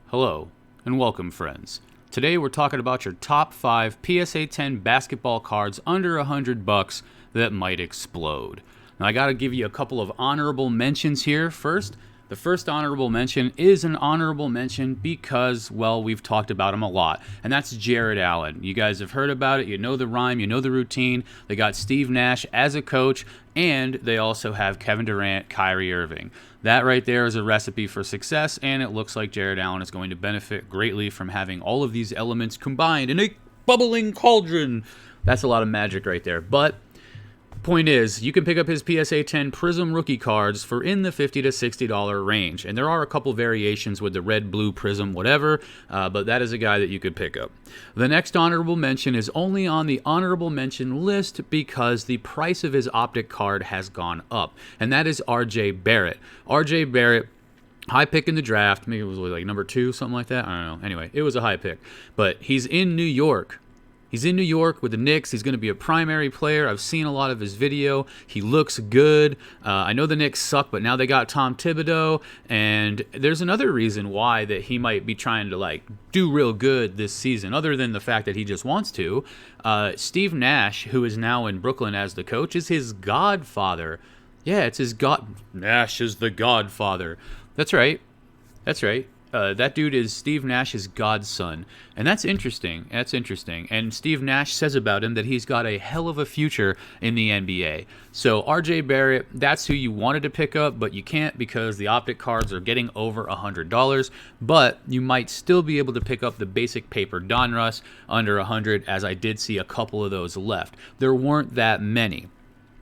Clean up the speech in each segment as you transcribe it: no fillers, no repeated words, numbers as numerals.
Hello, and welcome, friends. Today we're talking about your top 5 PSA 10 basketball cards under $100 that might explode. Now I gotta give you a couple of honorable mentions here first. The first honorable mention is an honorable mention because, well, we've talked about him a lot, and that's Jared Allen. You guys have heard about it, you know the rhyme, you know the routine. They got Steve Nash as a coach, and they also have Kevin Durant, Kyrie Irving. That right there is a recipe for success, and it looks like Jared Allen is going to benefit greatly from having all of these elements combined in a bubbling cauldron. That's a lot of magic right there, but point is, you can pick up his PSA 10 Prism rookie cards for in the $50 to $60 range. And there are a couple variations with the red, blue, Prism, whatever, but that is a guy that you could pick up. The next honorable mention is only on the honorable mention list because the price of his optic card has gone up, and that is RJ Barrett. RJ Barrett, high pick in the draft. Maybe it was like number 2, something like that. I don't know. Anyway, it was a high pick. But he's in New York. He's in New York with the Knicks. He's going to be a primary player. I've seen a lot of his video. He looks good. I know the Knicks suck, but now they got Tom Thibodeau. And there's another reason why that he might be trying to do real good this season, other than the fact that he just wants to. Steve Nash, who is now in Brooklyn as the coach, is his godfather. Yeah, it's his Nash is the godfather. That's right. That's right. That dude is Steve Nash's godson, and that's interesting. And Steve Nash says about him that he's got a hell of a future in the NBA. So RJ Barrett, that's who you wanted to pick up, but you can't because the optic cards are getting over $100. But you might still be able to pick up the basic paper Donruss under $100, as I did see a couple of those left. There weren't that many.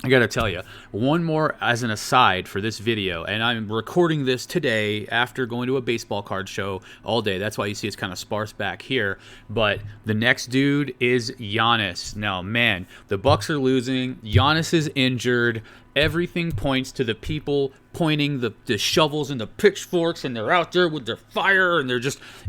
I gotta tell you, one more as an aside for this video, and I'm recording this today after going to a baseball card show all day. That's why you see it's kind of sparse back here. But the next dude is Giannis. Now, man, the Bucks are losing. Giannis is injured. Everything points to the people pointing the shovels and the pitchforks, and they're out there with their fire, and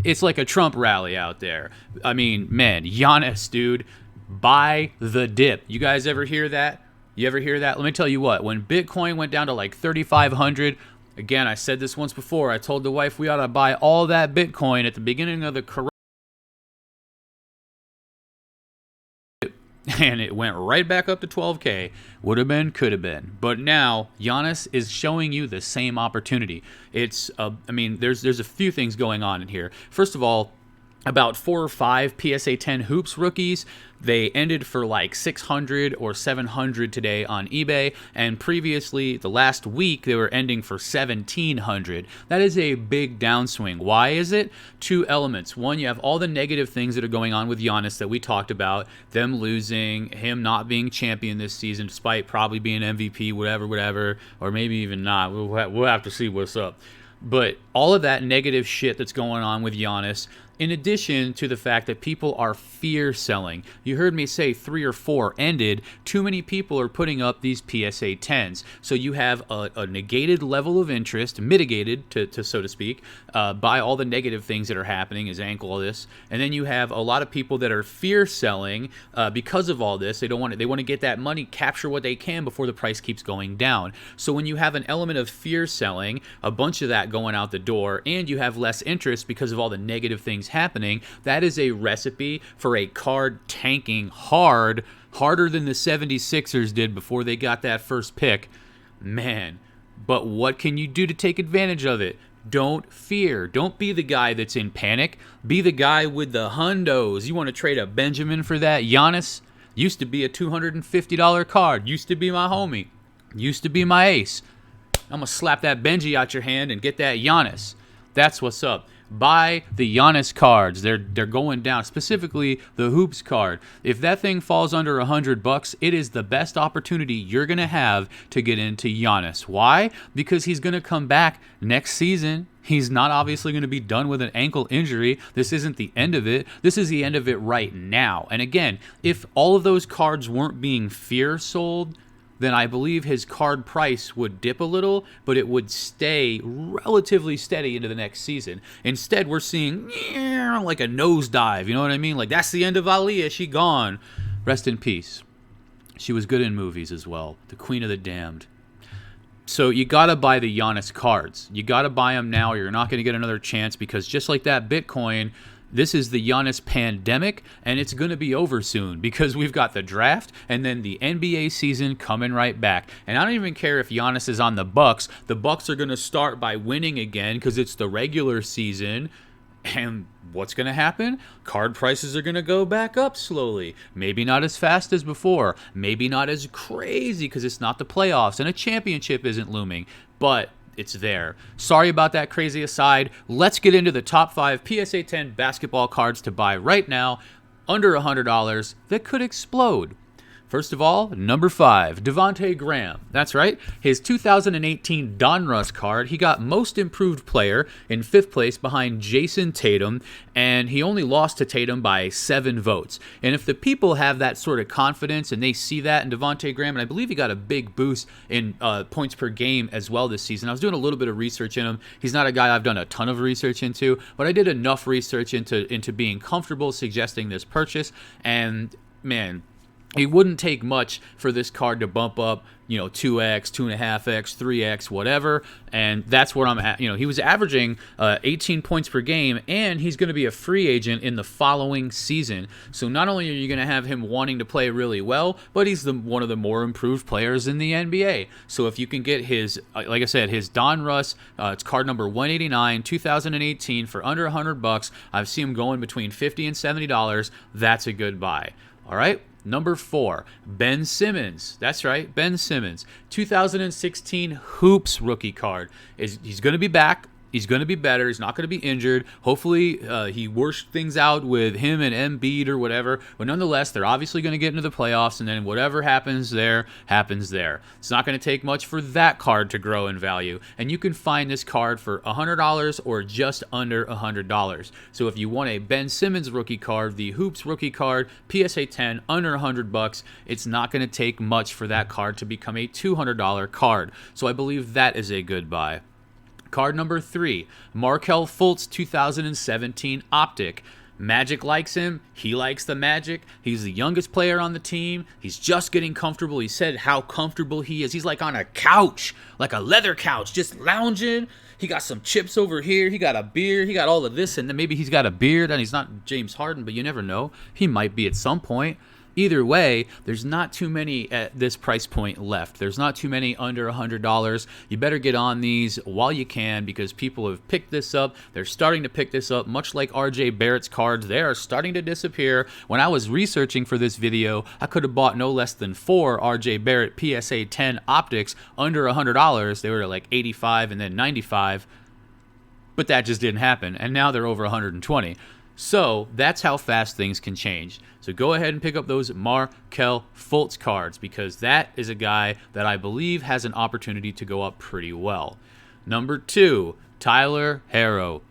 it's like a Trump rally out there. I mean, man, Giannis, dude, buy the dip. You guys ever hear that? You ever hear that? Let me tell you what, when Bitcoin went down to like 3,500, again, I said this once before, I told the wife we ought to buy all that Bitcoin at the beginning of the corona, and it went right back up to 12K. Would have been, could have been. But now, Giannis is showing you the same opportunity. There's a few things going on in here. First of all, about 4 or 5 PSA 10 Hoops rookies, they ended for like 600 or 700 today on eBay, and previously, the last week, they were ending for 1,700. That is a big downswing. Why is it? 2 elements. One, you have all the negative things that are going on with Giannis that we talked about, them losing, him not being champion this season, despite probably being MVP, whatever, or maybe even not. We'll have to see what's up. But all of that negative shit that's going on with Giannis, in addition to the fact that people are fear selling. You heard me say 3 or 4 ended. Too many people are putting up these PSA 10s. So you have a negated level of interest, mitigated, to so to speak, by all the negative things that are happening, his ankle, all this. And then you have a lot of people that are fear selling because of all this. They want to get that money, capture what they can before the price keeps going down. So when you have an element of fear selling, a bunch of that going out the door, and you have less interest because of all the negative things happening, that is a recipe for a card tanking harder than the 76ers did before they got that first pick. Man, but what can you do to take advantage of it? Don't fear. Don't be the guy that's in panic. Be the guy with the hundos. You want to trade a Benjamin for that? Giannis used to be a $250 card. Used to be my homie. Used to be my ace. I'm going to slap that Benji out your hand and get that Giannis. That's what's up. Buy the Giannis cards. They're going down, specifically the Hoops card. If that thing falls under $100, it is the best opportunity you're going to have to get into Giannis. Why? Because he's going to come back next season. He's not obviously going to be done with an ankle injury. This isn't the end of it. This is the end of it right now. And again, if all of those cards weren't being fear sold, then I believe his card price would dip a little, but it would stay relatively steady into the next season. Instead, we're seeing like a nosedive, you know what I mean? Like, that's the end of Aaliyah, she gone. Rest in peace. She was good in movies as well. The Queen of the Damned. So you got to buy the Giannis cards. You got to buy them now or you're not going to get another chance, because just like that Bitcoin, this is the Giannis pandemic, and it's going to be over soon because we've got the draft and then the NBA season coming right back. And I don't even care if Giannis is on the Bucks. The Bucks are going to start by winning again because it's the regular season. And what's going to happen? Card prices are going to go back up slowly. Maybe not as fast as before. Maybe not as crazy because it's not the playoffs and a championship isn't looming. But it's there. Sorry about that crazy aside. Let's get into the top 5 PSA 10 basketball cards to buy right now under $100 that could explode. First of all, number 5, Devontae Graham. That's right, his 2018 Donruss card. He got Most Improved Player in 5th place behind Jason Tatum, and he only lost to Tatum by 7 votes. And if the people have that sort of confidence and they see that in Devontae Graham, and I believe he got a big boost in points per game as well this season. I was doing a little bit of research in him. He's not a guy I've done a ton of research into, but I did enough research into being comfortable suggesting this purchase, and man, it wouldn't take much for this card to bump up, 2x, 2.5x, 3x, whatever, and that's where I'm at. He was averaging 18 points per game, and he's going to be a free agent in the following season. So not only are you going to have him wanting to play really well, but he's one of the more improved players in the NBA. So if you can get his, like I said, his Donruss, it's card number 189, 2018 for under $100. I've seen him going between $50 and $70. That's a good buy. All right. Number 4, Ben Simmons. That's right, Ben Simmons. 2016 Hoops rookie card. He's going to be back. He's going to be better. He's not going to be injured. Hopefully, he works things out with him and Embiid or whatever. But nonetheless, they're obviously going to get into the playoffs, and then whatever happens there, happens there. It's not going to take much for that card to grow in value. And you can find this card for $100 or just under $100. So if you want a Ben Simmons rookie card, the Hoops rookie card, PSA 10, under $100, it's not going to take much for that card to become a $200 card. So I believe that is a good buy. Card number 3, Markelle Fultz 2017 Optic. Magic likes him. He likes the Magic. He's the youngest player on the team. He's just getting comfortable. He said how comfortable he is. He's like on a couch, like a leather couch, just lounging. He got some chips over here. He got a beer. He got all of this, and then maybe he's got a beard, and he's not James Harden, but you never know. He might be at some point. Either way, there's not too many at this price point left. There's not too many under $100. You better get on these while you can because people have picked this up. They're starting to pick this up, much like RJ Barrett's cards. They are starting to disappear. When I was researching for this video, I could have bought no less than 4 RJ Barrett PSA 10 optics under $100. They were like 85 and then 95, but that just didn't happen. And now they're over 120. So that's how fast things can change. So go ahead and pick up those Markelle Fultz cards because that is a guy that I believe has an opportunity to go up pretty well. Number 2, Tyler Herro.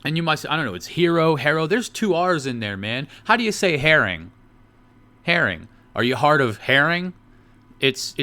And you might say, I don't know, it's Hero, Herro. There's 2 R's in there, man. How do you say herring? Herring. Are you hard of herring? It's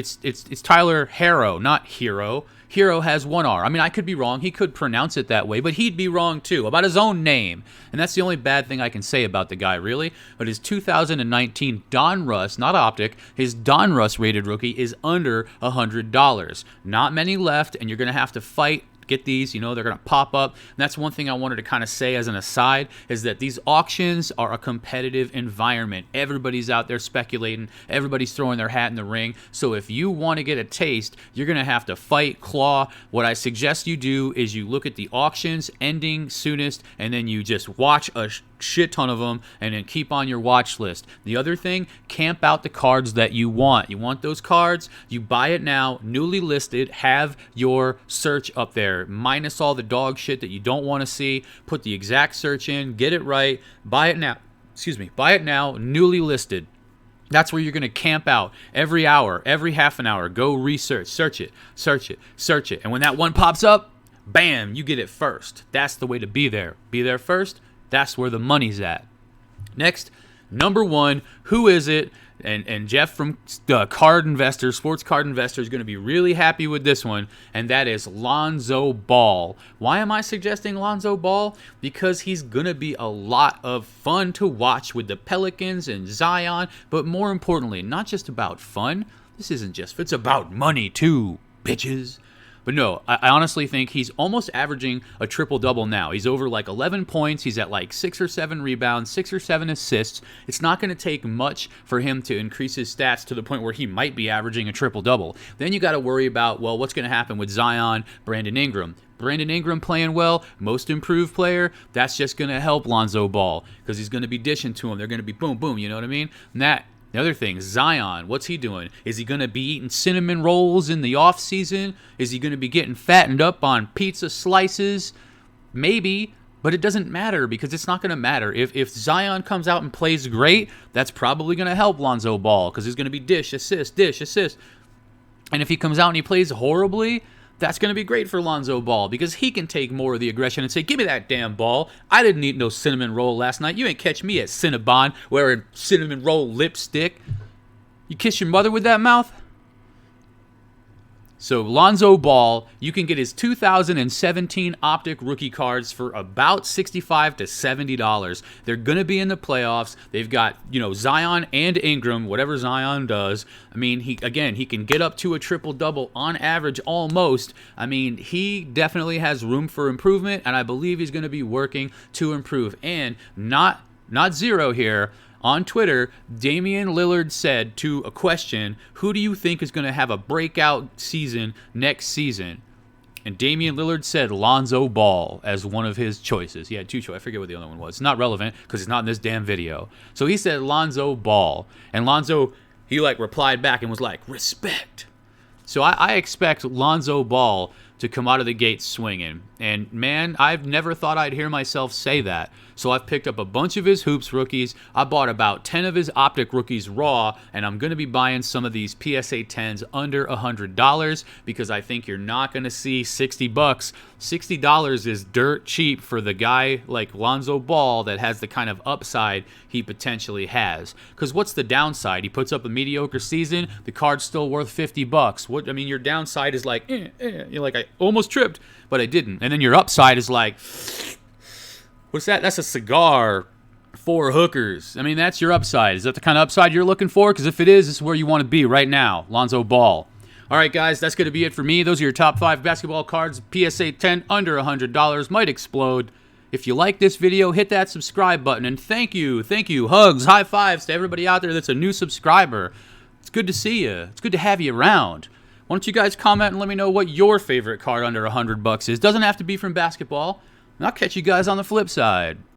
Tyler Herro, not Hero. Hero has 1 R. I mean, I could be wrong. He could pronounce it that way, but he'd be wrong too about his own name. And that's the only bad thing I can say about the guy, really. But his 2019 Donruss, not Optic, his Donruss rated rookie is under $100. Not many left, and you're going to have to fight. Get these, they're going to pop up. And that's one thing I wanted to kind of say as an aside is that these auctions are a competitive environment. Everybody's out there speculating. Everybody's throwing their hat in the ring. So if you want to get a taste, you're going to have to fight, claw. What I suggest you do is you look at the auctions ending soonest, and then you just watch a shit ton of them and then keep on your watch list. The other thing, camp out the cards that you want. You want those cards, you buy it now, newly listed, have your search up there, minus all the dog shit that you don't want to see, put the exact search in, get it right, buy it now, newly listed. That's where you're going to camp out every hour, every half an hour, go research, search it. And when that one pops up, bam, you get it first. That's the way to be there. Be there first. That's where the money's at. Next, number 1, who is it? And Jeff from Card Investor, Sports Card Investor, is going to be really happy with this one, and that is Lonzo Ball. Why am I suggesting Lonzo Ball? Because he's going to be a lot of fun to watch with the Pelicans and Zion, but more importantly, not just about fun. This isn't just, it's about money too, bitches. But no, I honestly think he's almost averaging a triple-double now. He's over like 11 points. He's at like 6 or 7 rebounds, 6 or 7 assists. It's not going to take much for him to increase his stats to the point where he might be averaging a triple-double. Then you got to worry about, well, what's going to happen with Zion, Brandon Ingram. Brandon Ingram playing well, most improved player, that's just going to help Lonzo Ball because he's going to be dishing to him. They're going to be boom, boom, you know what I mean? And the other thing, Zion, what's he doing? Is he going to be eating cinnamon rolls in the offseason? Is he going to be getting fattened up on pizza slices? Maybe, but it doesn't matter because it's not going to matter. If Zion comes out and plays great, that's probably going to help Lonzo Ball because he's going to be dish, assist, dish, assist. And if he comes out and he plays horribly, that's going to be great for Lonzo Ball because he can take more of the aggression and say, give me that damn ball. I didn't eat no cinnamon roll last night. You ain't catch me at Cinnabon wearing cinnamon roll lipstick. You kiss your mother with that mouth? So Lonzo Ball, you can get his 2017 Optic rookie cards for about $65 to $70. They're going to be in the playoffs. They've got, Zion and Ingram, whatever Zion does. I mean, he can get up to a triple-double on average almost. I mean, he definitely has room for improvement, and I believe he's going to be working to improve. And not zero here. On Twitter, Damian Lillard said to a question, who do you think is going to have a breakout season next season? And Damian Lillard said Lonzo Ball as one of his choices. He had 2 choices. I forget what the other one was. It's not relevant because it's not in this damn video. So he said Lonzo Ball. And Lonzo, he replied back and was like, respect. So I expect Lonzo Ball to come out of the gate swinging. And, man, I've never thought I'd hear myself say that. So I've picked up a bunch of his Hoops rookies. I bought about 10 of his Optic rookies raw, and I'm going to be buying some of these PSA 10s under $100 because I think you're not going to see $60. $60 is dirt cheap for the guy like Lonzo Ball that has the kind of upside he potentially has. Because what's the downside? He puts up a mediocre season, the card's still worth $50. Your downside is like, you're like, I almost tripped, but I didn't. And then your upside is like, what's that? That's a cigar, 4 hookers. That's your upside. Is that the kind of upside you're looking for? Because if it is, this is where you want to be right now. Lonzo Ball. All right, guys, that's going to be it for me. Those are your top 5 basketball cards. PSA 10 under $100. Might explode. If you like this video, hit that subscribe button. And thank you. Hugs, high fives to everybody out there that's a new subscriber. It's good to see you. It's good to have you around. Why don't you guys comment and let me know what your favorite card under $100 is. Doesn't have to be from basketball. And I'll catch you guys on the flip side.